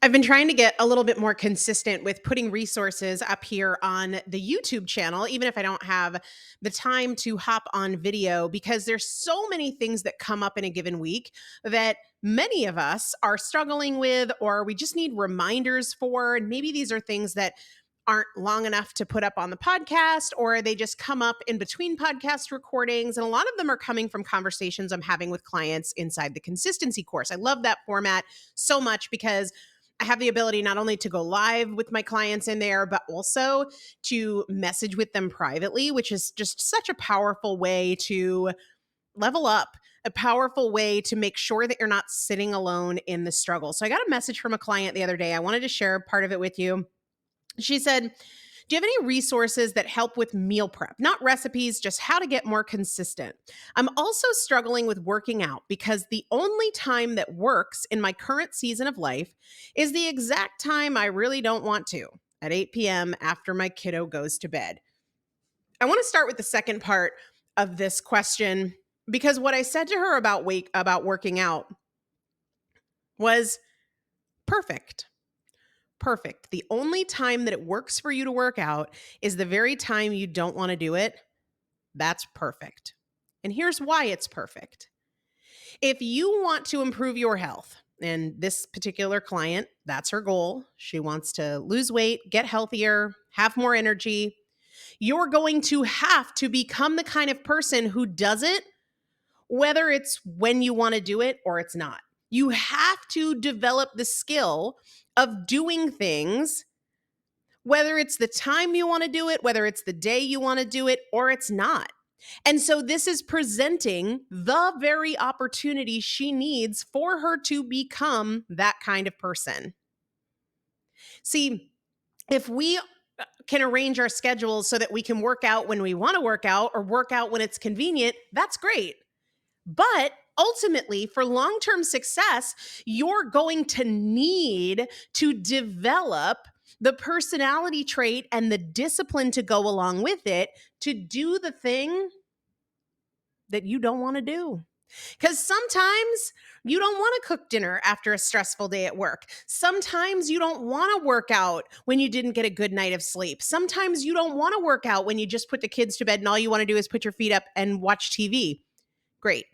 I've been trying to get a little bit more consistent with putting resources up here on the YouTube channel, even if I don't have the time to hop on video, because there's so many things that come up in a given week that many of us are struggling with, or we just need reminders for. And maybe these are things that aren't long enough to put up on the podcast, or they just come up in between podcast recordings. And a lot of them are coming from conversations I'm having with clients inside the consistency course. I love that format so much because I have the ability not only to go live with my clients in there, but also to message with them privately, which is just such a powerful way to level up, a powerful way to make sure that you're not sitting alone in the struggle. So I got a message from a client the other day. I wanted to share part of it with you. She said, do you have any resources that help with meal prep? Not recipes, just how to get more consistent. I'm also struggling with working out because the only time that works in my current season of life is the exact time I really don't want to, at 8 p.m. after my kiddo goes to bed. I want to start with the second part of this question because what I said to her about working out was perfect. Perfect. The only time that it works for you to work out is the very time you don't want to do it. That's perfect. And here's why it's perfect. If you want to improve your health, and this particular client, that's her goal. She wants to lose weight, get healthier, have more energy. You're going to have to become the kind of person who does it, whether it's when you want to do it or it's not. You have to develop the skill of doing things, whether it's the time you want to do it, whether it's the day you want to do it, or it's not. And so this is presenting the very opportunity she needs for her to become that kind of person. See, if we can arrange our schedules so that we can work out when we want to work out or work out when it's convenient, that's great. But ultimately, for long-term success, you're going to need to develop the personality trait and the discipline to go along with it to do the thing that you don't want to do. Because sometimes you don't want to cook dinner after a stressful day at work. Sometimes you don't want to work out when you didn't get a good night of sleep. Sometimes you don't want to work out when you just put the kids to bed and all you want to do is put your feet up and watch TV. Great.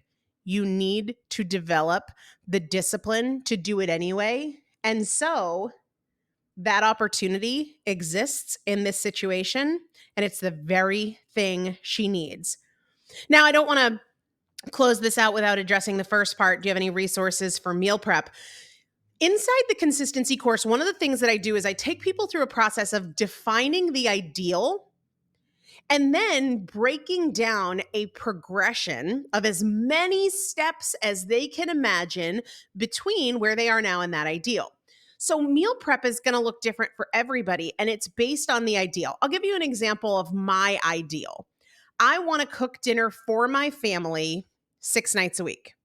You need to develop the discipline to do it anyway. And so that opportunity exists in this situation, and it's the very thing she needs. Now, I don't want to close this out without addressing the first part. Do you have any resources for meal prep? Inside the consistency course, one of the things that I do is I take people through a process of defining the ideal and then breaking down a progression of as many steps as they can imagine between where they are now and that ideal. So meal prep is going to look different for everybody, and it's based on the ideal. I'll give you an example of my ideal. I want to cook dinner for my family 6 nights a week.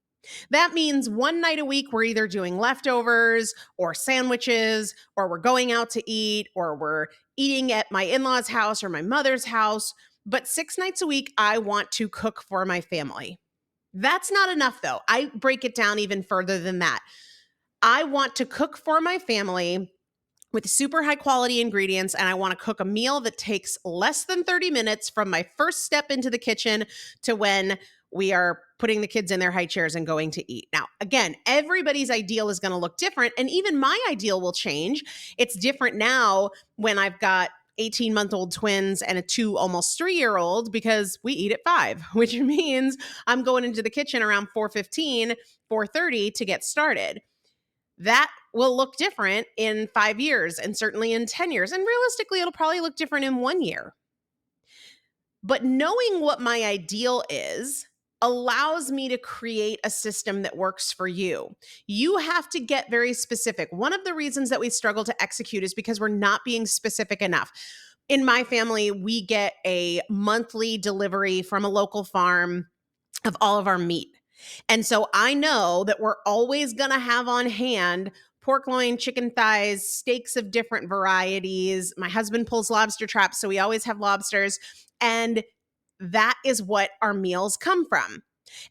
That means one night a week, we're either doing leftovers or sandwiches, or we're going out to eat, or we're eating at my in-laws' house or my mother's house. But 6 nights a week, I want to cook for my family. That's not enough, though. I break it down even further than that. I want to cook for my family with super high quality ingredients, and I want to cook a meal that takes less than 30 minutes from my first step into the kitchen to when we are putting the kids in their high chairs and going to eat. Now, again, everybody's ideal is going to look different, and even my ideal will change. It's different now when I've got 18-month-old twins and a 2 almost 3-year-old because we eat at 5, which means I'm going into the kitchen around 4:15, 4:30 to get started. That will look different in 5 years and certainly in 10 years. And realistically, it'll probably look different in 1 year. But knowing what my ideal is allows me to create a system that works for you. You have to get very specific. One of the reasons that we struggle to execute is because we're not being specific enough. In my family, we get a monthly delivery from a local farm of all of our meat. And so I know that we're always going to have on hand pork loin, chicken thighs, steaks of different varieties. My husband pulls lobster traps, so we always have lobsters. And that is what our meals come from.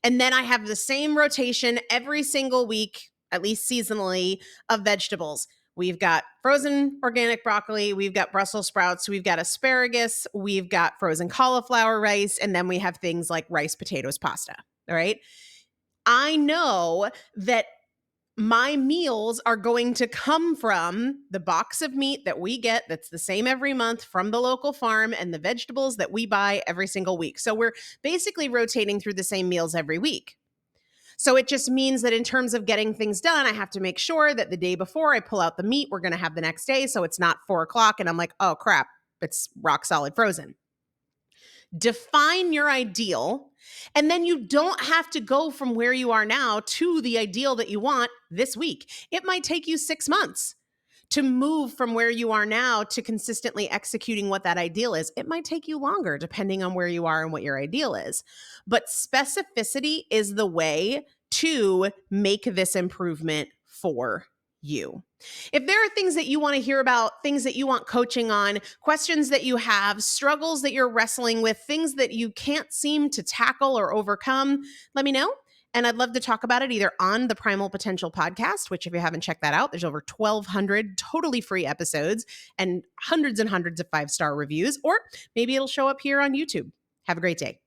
And then I have the same rotation every single week, at least seasonally, of vegetables. We've got frozen organic broccoli, we've got Brussels sprouts, we've got asparagus, we've got frozen cauliflower rice, and then we have things like rice, potatoes, pasta. All right. I know that my meals are going to come from the box of meat that we get that's the same every month from the local farm and the vegetables that we buy every single week. So we're basically rotating through the same meals every week. So it just means that in terms of getting things done, I have to make sure that the day before I pull out the meat we're going to have the next day. So it's not 4 o'clock and I'm like, oh crap, it's rock solid frozen. Define your ideal, and then you don't have to go from where you are now to the ideal that you want this week. It might take you 6 months to move from where you are now to consistently executing what that ideal is. It might take you longer depending on where you are and what your ideal is. But specificity is the way to make this improvement for you. If there are things that you want to hear about, things that you want coaching on, questions that you have, struggles that you're wrestling with, things that you can't seem to tackle or overcome, let me know. And I'd love to talk about it either on the Primal Potential podcast, which if you haven't checked that out, there's over 1,200 totally free episodes and hundreds of 5-star reviews, or maybe it'll show up here on YouTube. Have a great day.